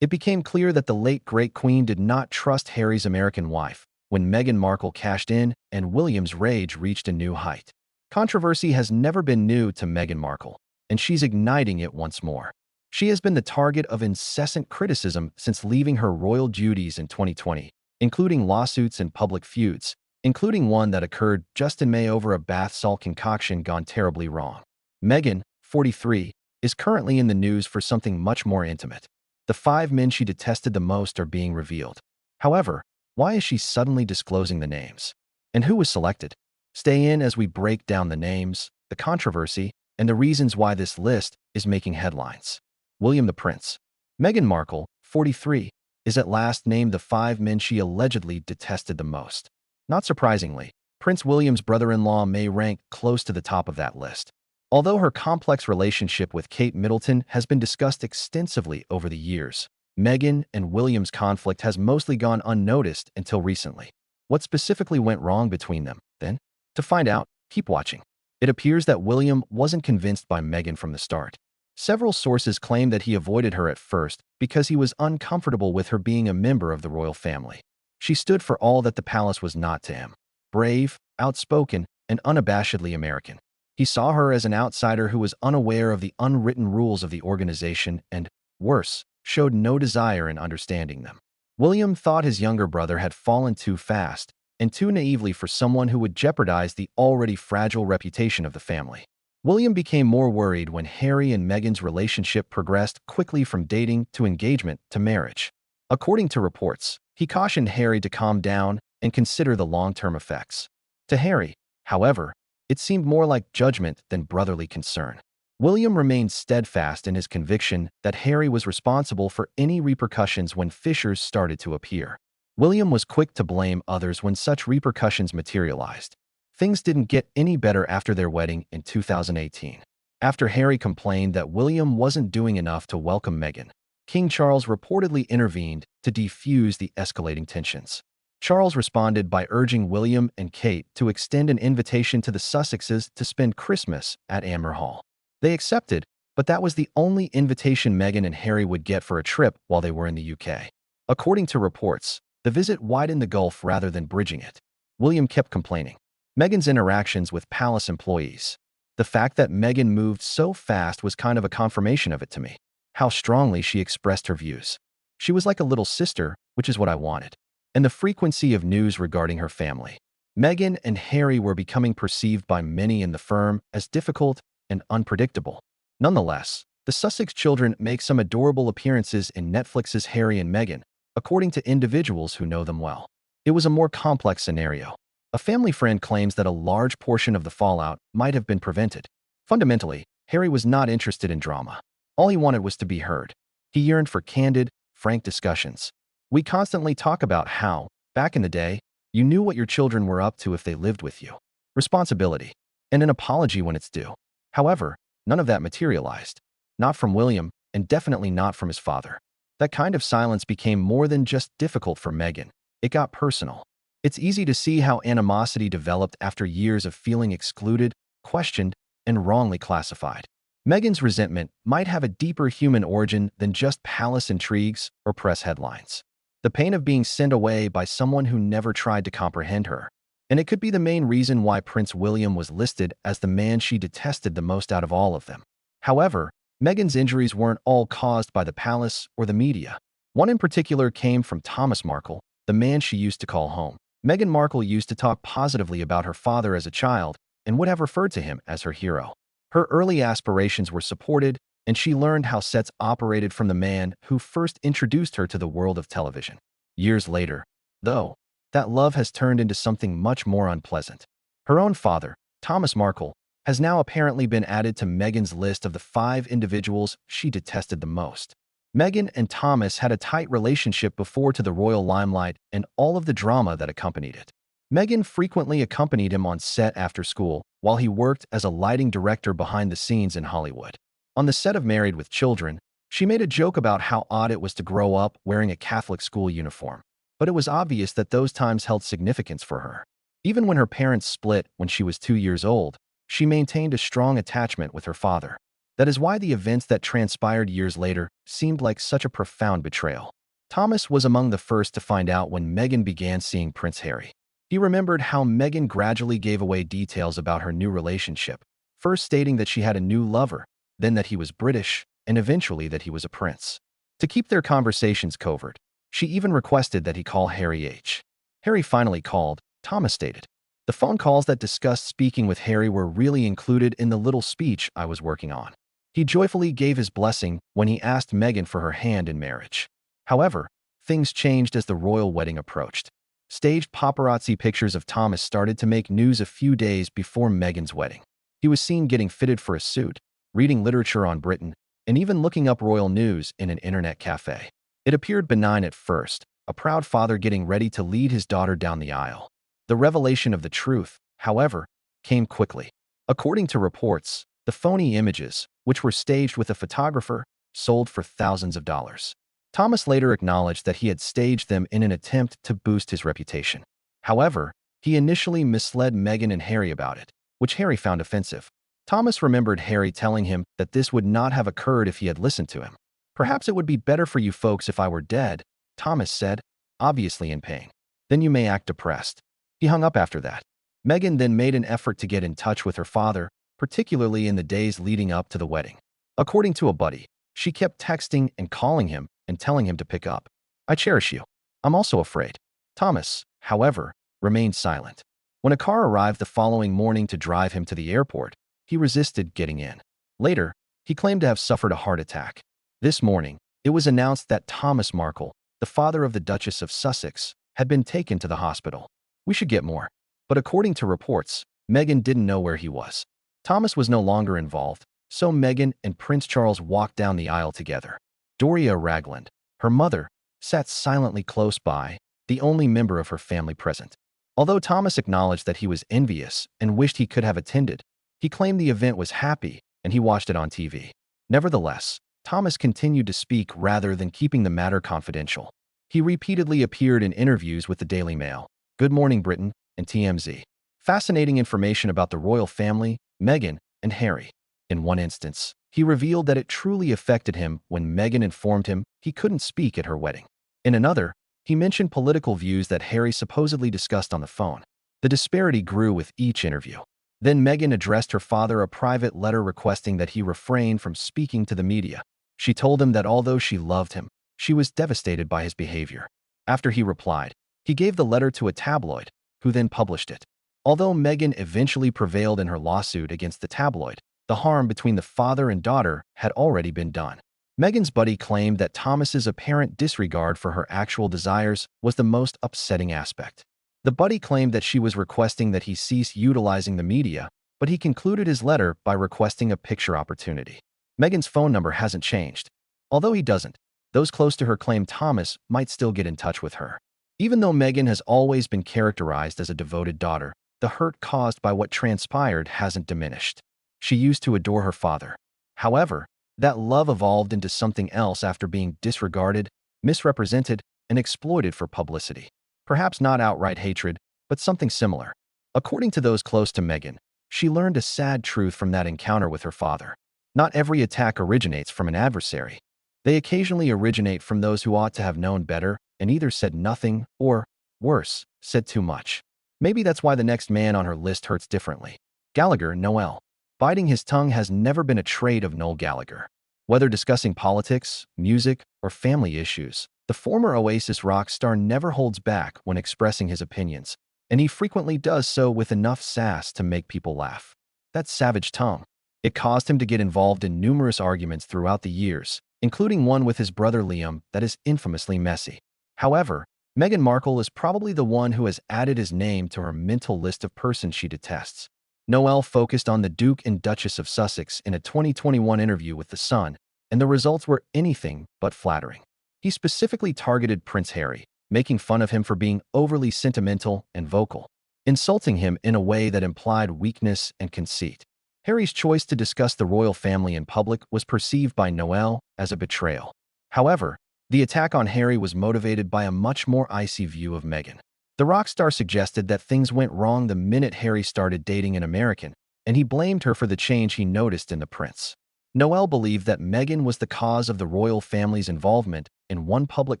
It became clear that the late great queen did not trust Harry's American wife when Meghan Markle cashed in and William's rage reached a new height. Controversy has never been new to Meghan Markle, and she's igniting it once more. She has been the target of incessant criticism since leaving her royal duties in 2020, including lawsuits and public feuds, including one that occurred just in May over a bath salt concoction gone terribly wrong. Meghan, 43, is currently in the news for something much more intimate. The 5 men she detested the most are being revealed. However, why is she suddenly disclosing the names? And who was selected? Stay in as we break down the names, the controversy, and the reasons why this list is making headlines. William the Prince. Meghan Markle, 43, is at last named the 5 men she allegedly detested the most. Not surprisingly, Prince William's brother-in-law may rank close to the top of that list. Although her complex relationship with Kate Middleton has been discussed extensively over the years, Meghan and William's conflict has mostly gone unnoticed until recently. What specifically went wrong between them, then? To find out, keep watching. It appears that William wasn't convinced by Meghan from the start. Several sources claim that he avoided her at first because he was uncomfortable with her being a member of the royal family. She stood for all that the palace was not to him: brave, outspoken, and unabashedly American. He saw her as an outsider who was unaware of the unwritten rules of the organization and, worse, showed no desire in understanding them. William thought his younger brother had fallen too fast and too naively for someone who would jeopardize the already fragile reputation of the family. William became more worried when Harry and Meghan's relationship progressed quickly from dating to engagement to marriage. According to reports, he cautioned Harry to calm down and consider the long-term effects. To Harry, however, it seemed more like judgment than brotherly concern. William remained steadfast in his conviction that Harry was responsible for any repercussions when fissures started to appear. William was quick to blame others when such repercussions materialized. Things didn't get any better after their wedding in 2018. After Harry complained that William wasn't doing enough to welcome Meghan, King Charles reportedly intervened to defuse the escalating tensions. Charles responded by urging William and Kate to extend an invitation to the Sussexes to spend Christmas at Amber Hall. They accepted, but that was the only invitation Meghan and Harry would get for a trip while they were in the UK. According to reports, the visit widened the gulf rather than bridging it. William kept complaining. Meghan's interactions with palace employees. The fact that Meghan moved so fast was kind of a confirmation of it to me. How strongly she expressed her views. She was like a little sister, which is what I wanted. And the frequency of news regarding her family. Meghan and Harry were becoming perceived by many in the firm as difficult and unpredictable. Nonetheless, the Sussex children make some adorable appearances in Netflix's Harry and Meghan, according to individuals who know them well. It was a more complex scenario. A family friend claims that a large portion of the fallout might have been prevented. Fundamentally, Harry was not interested in drama. All he wanted was to be heard. He yearned for candid, frank discussions. We constantly talk about how, back in the day, you knew what your children were up to if they lived with you. Responsibility. And an apology when it's due. However, none of that materialized. Not from William, and definitely not from his father. That kind of silence became more than just difficult for Meghan. It got personal. It's easy to see how animosity developed after years of feeling excluded, questioned, and wrongly classified. Meghan's resentment might have a deeper human origin than just palace intrigues or press headlines. The pain of being sent away by someone who never tried to comprehend her. And it could be the main reason why Prince William was listed as the man she detested the most out of all of them. However, Meghan's injuries weren't all caused by the palace or the media. One in particular came from Thomas Markle, the man she used to call home. Meghan Markle used to talk positively about her father as a child and would have referred to him as her hero. Her early aspirations were supported, and she learned how sets operated from the man who first introduced her to the world of television. Years later, though, that love has turned into something much more unpleasant. Her own father, Thomas Markle, has now apparently been added to Meghan's list of the 5 individuals she detested the most. Meghan and Thomas had a tight relationship before to the royal limelight and all of the drama that accompanied it. Meghan frequently accompanied him on set after school while he worked as a lighting director behind the scenes in Hollywood. On the set of Married with Children, she made a joke about how odd it was to grow up wearing a Catholic school uniform. But it was obvious that those times held significance for her. Even when her parents split when she was 2 years old, she maintained a strong attachment with her father. That is why the events that transpired years later seemed like such a profound betrayal. Thomas was among the first to find out when Meghan began seeing Prince Harry. He remembered how Meghan gradually gave away details about her new relationship, first stating that she had a new lover, then that he was British, and eventually that he was a prince. To keep their conversations covert, she even requested that he call Harry H. Harry finally called, Thomas stated. The phone calls that discussed speaking with Harry were really included in the little speech I was working on. He joyfully gave his blessing when he asked Meghan for her hand in marriage. However, things changed as the royal wedding approached. Staged paparazzi pictures of Thomas started to make news a few days before Meghan's wedding. He was seen getting fitted for a suit, reading literature on Britain, and even looking up royal news in an internet cafe. It appeared benign at first, a proud father getting ready to lead his daughter down the aisle. The revelation of the truth, however, came quickly. According to reports, the phony images, which were staged with a photographer, sold for thousands of dollars. Thomas later acknowledged that he had staged them in an attempt to boost his reputation. However, he initially misled Meghan and Harry about it, which Harry found offensive. Thomas remembered Harry telling him that this would not have occurred if he had listened to him. Perhaps it would be better for you folks if I were dead, Thomas said, obviously in pain. Then you may act depressed. He hung up after that. Meghan then made an effort to get in touch with her father, particularly in the days leading up to the wedding. According to a buddy, she kept texting and calling him and telling him to pick up. I cherish you. I'm also afraid. Thomas, however, remained silent. When a car arrived the following morning to drive him to the airport, he resisted getting in. Later, he claimed to have suffered a heart attack. This morning, it was announced that Thomas Markle, the father of the Duchess of Sussex, had been taken to the hospital. We should get more. But according to reports, Meghan didn't know where he was. Thomas was no longer involved, so Meghan and Prince Charles walked down the aisle together. Doria Ragland, her mother, sat silently close by, the only member of her family present. Although Thomas acknowledged that he was envious and wished he could have attended, he claimed the event was happy and he watched it on TV. Nevertheless, Thomas continued to speak rather than keeping the matter confidential. He repeatedly appeared in interviews with the Daily Mail, Good Morning Britain, and TMZ. Fascinating information about the royal family, Meghan, and Harry. In one instance, he revealed that it truly affected him when Meghan informed him he couldn't speak at her wedding. In another, he mentioned political views that Harry supposedly discussed on the phone. The disparity grew with each interview. Then Meghan addressed her father a private letter requesting that he refrain from speaking to the media. She told him that although she loved him, she was devastated by his behavior. After he replied, he gave the letter to a tabloid, who then published it. Although Meghan eventually prevailed in her lawsuit against the tabloid, the harm between the father and daughter had already been done. Meghan's buddy claimed that Thomas's apparent disregard for her actual desires was the most upsetting aspect. The buddy claimed that she was requesting that he cease utilizing the media, but he concluded his letter by requesting a picture opportunity. Meghan's phone number hasn't changed. Although he doesn't, those close to her claim Thomas might still get in touch with her. Even though Meghan has always been characterized as a devoted daughter, the hurt caused by what transpired hasn't diminished. She used to adore her father. However, that love evolved into something else after being disregarded, misrepresented, and exploited for publicity. Perhaps not outright hatred, but something similar. According to those close to Meghan, she learned a sad truth from that encounter with her father. Not every attack originates from an adversary. They occasionally originate from those who ought to have known better and either said nothing or, worse, said too much. Maybe that's why the next man on her list hurts differently. Gallagher Noel. Biting his tongue has never been a trait of Noel Gallagher. Whether discussing politics, music, or family issues, the former Oasis rock star never holds back when expressing his opinions, and he frequently does so with enough sass to make people laugh. That savage tongue. It caused him to get involved in numerous arguments throughout the years, including one with his brother Liam that is infamously messy. However, Meghan Markle is probably the one who has added his name to her mental list of persons she detests. Noel focused on the Duke and Duchess of Sussex in a 2021 interview with The Sun, and the results were anything but flattering. He specifically targeted Prince Harry, making fun of him for being overly sentimental and vocal, insulting him in a way that implied weakness and conceit. Harry's choice to discuss the royal family in public was perceived by Noel as a betrayal. However, the attack on Harry was motivated by a much more icy view of Meghan. The rock star suggested that things went wrong the minute Harry started dating an American, and he blamed her for the change he noticed in the prince. Noel believed that Meghan was the cause of the royal family's involvement in one public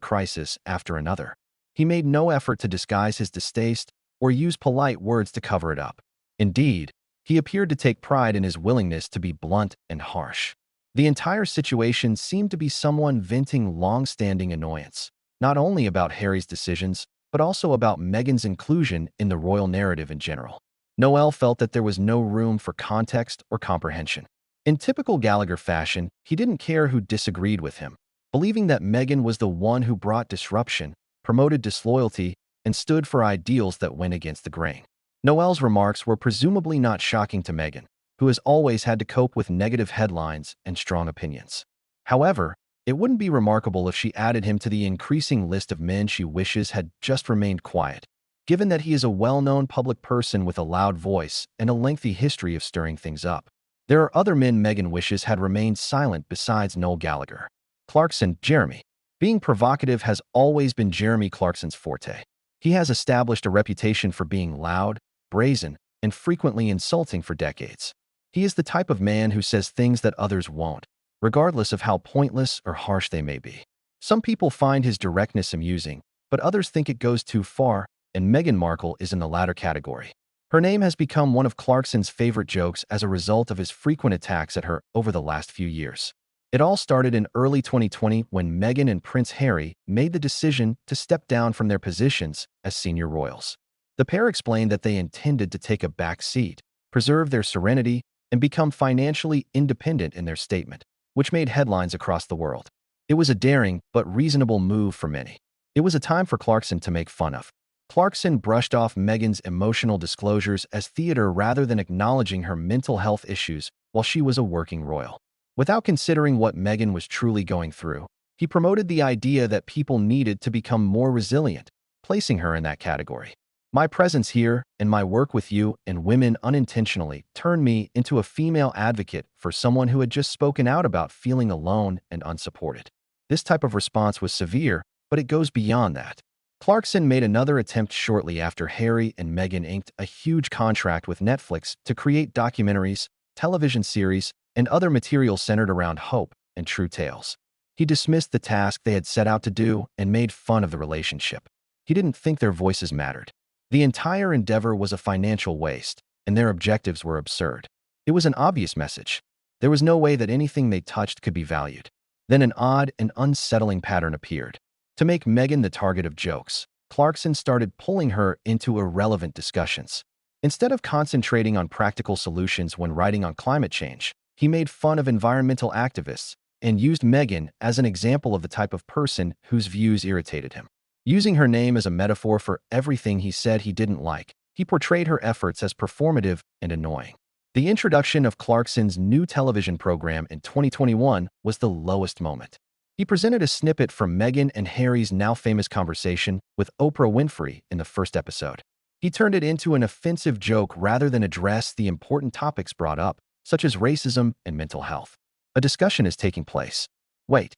crisis after another. He made no effort to disguise his distaste or use polite words to cover it up. Indeed, he appeared to take pride in his willingness to be blunt and harsh. The entire situation seemed to be someone venting long-standing annoyance, not only about Harry's decisions, but also about Meghan's inclusion in the royal narrative in general. Noel felt that there was no room for context or comprehension. In typical Gallagher fashion, he didn't care who disagreed with him, believing that Meghan was the one who brought disruption, promoted disloyalty, and stood for ideals that went against the grain. Noel's remarks were presumably not shocking to Meghan, who has always had to cope with negative headlines and strong opinions. However, it wouldn't be remarkable if she added him to the increasing list of men she wishes had just remained quiet, given that he is a well-known public person with a loud voice and a lengthy history of stirring things up. There are other men Meghan wishes had remained silent besides Noel Gallagher. Clarkson, Jeremy. Being provocative has always been Jeremy Clarkson's forte. He has established a reputation for being loud, brazen, and frequently insulting for decades. He is the type of man who says things that others won't, regardless of how pointless or harsh they may be. Some people find his directness amusing, but others think it goes too far, and Meghan Markle is in the latter category. Her name has become one of Clarkson's favorite jokes as a result of his frequent attacks at her over the last few years. It all started in early 2020 when Meghan and Prince Harry made the decision to step down from their positions as senior royals. The pair explained that they intended to take a back seat, preserve their serenity, and become financially independent in their statement, which made headlines across the world. It was a daring but reasonable move for many. It was a time for Clarkson to make fun of. Clarkson brushed off Meghan's emotional disclosures as theater rather than acknowledging her mental health issues while she was a working royal. Without considering what Meghan was truly going through, he promoted the idea that people needed to become more resilient, placing her in that category. My presence here and my work with you and women unintentionally turned me into a female advocate for someone who had just spoken out about feeling alone and unsupported. This type of response was severe, but it goes beyond that. Clarkson made another attempt shortly after Harry and Meghan inked a huge contract with Netflix to create documentaries, television series, and other material centered around hope and true tales. He dismissed the task they had set out to do and made fun of the relationship. He didn't think their voices mattered. The entire endeavor was a financial waste, and their objectives were absurd. It was an obvious message. There was no way that anything they touched could be valued. Then an odd and unsettling pattern appeared. To make Meghan the target of jokes, Clarkson started pulling her into irrelevant discussions. Instead of concentrating on practical solutions when writing on climate change, he made fun of environmental activists and used Meghan as an example of the type of person whose views irritated him. Using her name as a metaphor for everything he said he didn't like, he portrayed her efforts as performative and annoying. The introduction of Clarkson's new television program in 2021 was the lowest moment. He presented a snippet from Meghan and Harry's now-famous conversation with Oprah Winfrey in the first episode. He turned it into an offensive joke rather than address the important topics brought up, such as racism and mental health. A discussion is taking place. Wait.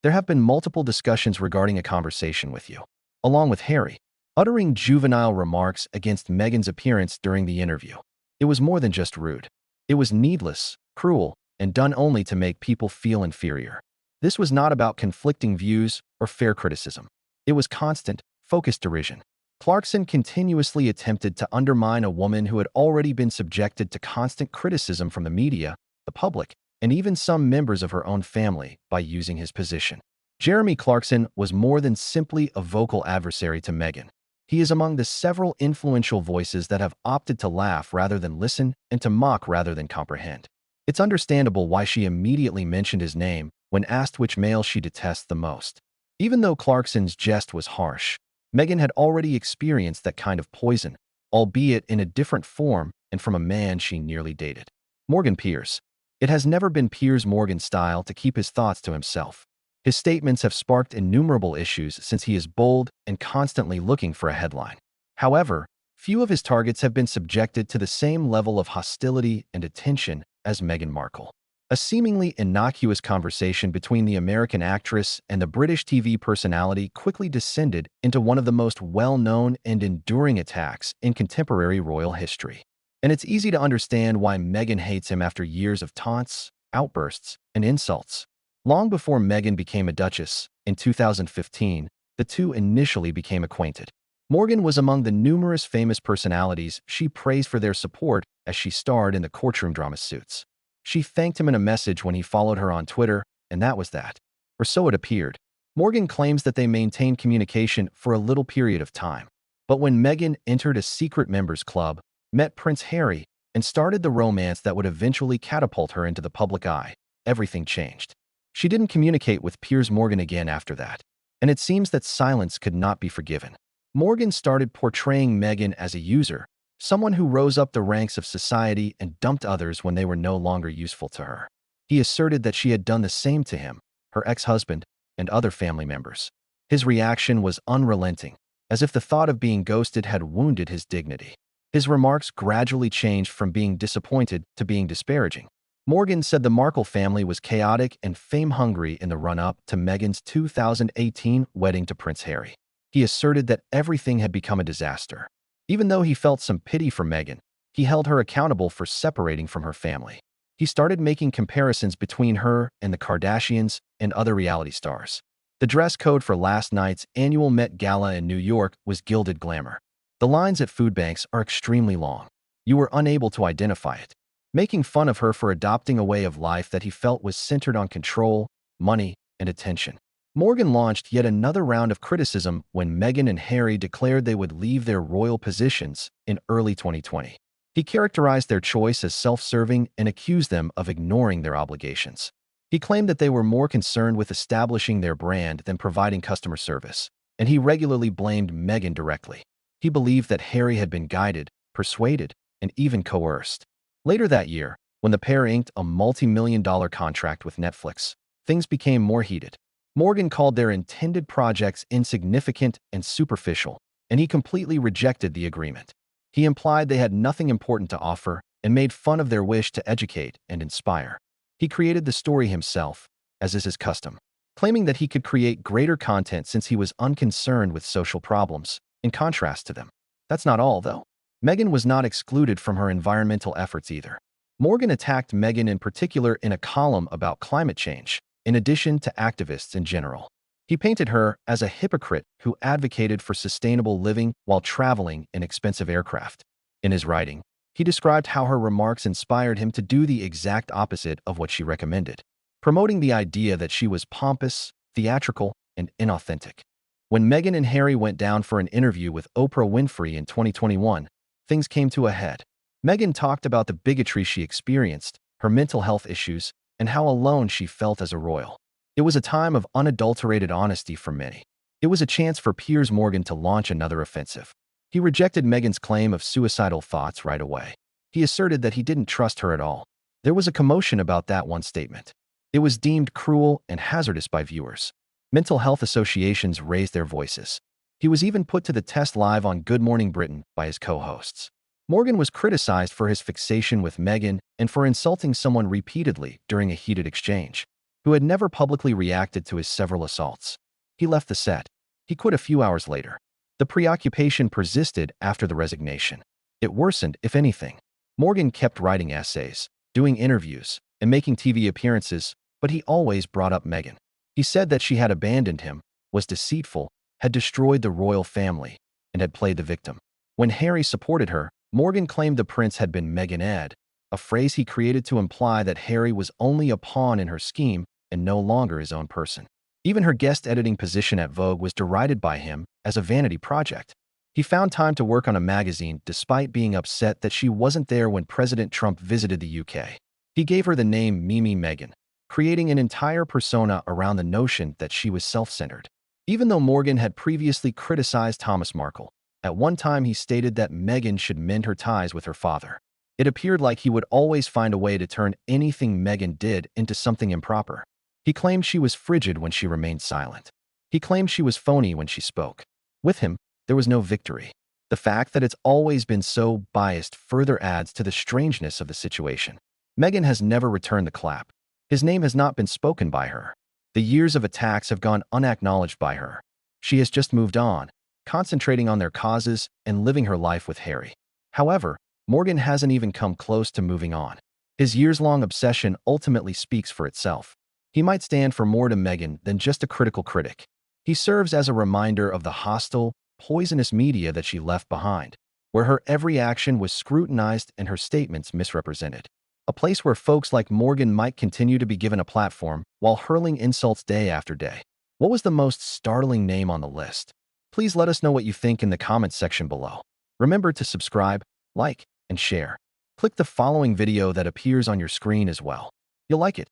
There have been multiple discussions regarding a conversation with you, along with Harry, uttering juvenile remarks against Meghan's appearance during the interview. It was more than just rude. It was needless, cruel, and done only to make people feel inferior. This was not about conflicting views or fair criticism. It was constant, focused derision. Clarkson continuously attempted to undermine a woman who had already been subjected to constant criticism from the media, the public, and even some members of her own family by using his position. Jeremy Clarkson was more than simply a vocal adversary to Meghan. He is among the several influential voices that have opted to laugh rather than listen and to mock rather than comprehend. It's understandable why she immediately mentioned his name when asked which male she detests the most. Even though Clarkson's jest was harsh, Meghan had already experienced that kind of poison, albeit in a different form and from a man she nearly dated. Morgan Piers. It has never been Piers Morgan's style to keep his thoughts to himself. His statements have sparked innumerable issues since he is bold and constantly looking for a headline. However, few of his targets have been subjected to the same level of hostility and attention as Meghan Markle. A seemingly innocuous conversation between the American actress and the British TV personality quickly descended into one of the most well-known and enduring attacks in contemporary royal history. And it's easy to understand why Meghan hates him after years of taunts, outbursts, and insults. Long before Meghan became a Duchess, in 2015, the two initially became acquainted. Morgan was among the numerous famous personalities she praised for their support as she starred in the courtroom drama Suits. She thanked him in a message when he followed her on Twitter, and that was that. Or so it appeared. Morgan claims that they maintained communication for a little period of time. But when Meghan entered a secret members club, met Prince Harry, and started the romance that would eventually catapult her into the public eye, everything changed. She didn't communicate with Piers Morgan again after that, and it seems that silence could not be forgiven. Morgan started portraying Meghan as a user, someone who rose up the ranks of society and dumped others when they were no longer useful to her. He asserted that she had done the same to him, her ex-husband, and other family members. His reaction was unrelenting, as if the thought of being ghosted had wounded his dignity. His remarks gradually changed from being disappointed to being disparaging. Morgan said the Markle family was chaotic and fame-hungry in the run-up to Meghan's 2018 wedding to Prince Harry. He asserted that everything had become a disaster. Even though he felt some pity for Meghan, he held her accountable for separating from her family. He started making comparisons between her and the Kardashians and other reality stars. The dress code for last night's annual Met Gala in New York was gilded glamour. The lines at food banks are extremely long. You were unable to identify it. Making fun of her for adopting a way of life that he felt was centered on control, money, and attention. Morgan launched yet another round of criticism when Meghan and Harry declared they would leave their royal positions in early 2020. He characterized their choice as self-serving and accused them of ignoring their obligations. He claimed that they were more concerned with establishing their brand than providing customer service, and he regularly blamed Meghan directly. He believed that Harry had been guided, persuaded, and even coerced. Later that year, when the pair inked a multi-million-dollar contract with Netflix, things became more heated. Morgan called their intended projects insignificant and superficial, and he completely rejected the agreement. He implied they had nothing important to offer and made fun of their wish to educate and inspire. He created the story himself, as is his custom, claiming that he could create greater content since he was unconcerned with social problems, in contrast to them. That's not all, though. Meghan was not excluded from her environmental efforts either. Morgan attacked Meghan in particular in a column about climate change, in addition to activists in general. He painted her as a hypocrite who advocated for sustainable living while traveling in expensive aircraft. In his writing, he described how her remarks inspired him to do the exact opposite of what she recommended, promoting the idea that she was pompous, theatrical, and inauthentic. When Meghan and Harry went down for an interview with Oprah Winfrey in 2021, things came to a head. Meghan talked about the bigotry she experienced, her mental health issues, and how alone she felt as a royal. It was a time of unadulterated honesty for many. It was a chance for Piers Morgan to launch another offensive. He rejected Meghan's claim of suicidal thoughts right away. He asserted that he didn't trust her at all. There was a commotion about that one statement. It was deemed cruel and hazardous by viewers. Mental health associations raised their voices. He was even put to the test live on Good Morning Britain by his co-hosts. Morgan was criticized for his fixation with Meghan and for insulting someone repeatedly during a heated exchange, who had never publicly reacted to his several assaults. He left the set. He quit a few hours later. The preoccupation persisted after the resignation. It worsened, if anything. Morgan kept writing essays, doing interviews, and making TV appearances, but he always brought up Meghan. He said that she had abandoned him, was deceitful, had destroyed the royal family, and had played the victim. When Harry supported her, Morgan claimed the prince had been Meghan-ed, a phrase he created to imply that Harry was only a pawn in her scheme and no longer his own person. Even her guest editing position at Vogue was derided by him as a vanity project. He found time to work on a magazine despite being upset that she wasn't there when President Trump visited the UK. He gave her the name Mimi Meghan, creating an entire persona around the notion that she was self-centered. Even though Morgan had previously criticized Thomas Markle, at one time he stated that Meghan should mend her ties with her father. It appeared like he would always find a way to turn anything Meghan did into something improper. He claimed she was frigid when she remained silent. He claimed she was phony when she spoke. With him, there was no victory. The fact that it's always been so biased further adds to the strangeness of the situation. Meghan has never returned the clap. His name has not been spoken by her. The years of attacks have gone unacknowledged by her. She has just moved on, concentrating on their causes and living her life with Harry. However, Morgan hasn't even come close to moving on. His years-long obsession ultimately speaks for itself. He might stand for more to Meghan than just a critical critic. He serves as a reminder of the hostile, poisonous media that she left behind, where her every action was scrutinized and her statements misrepresented. A place where folks like Morgan might continue to be given a platform while hurling insults day after day. What was the most startling name on the list? Please let us know what you think in the comments section below. Remember to subscribe, like, and share. Click the following video that appears on your screen as well. You'll like it.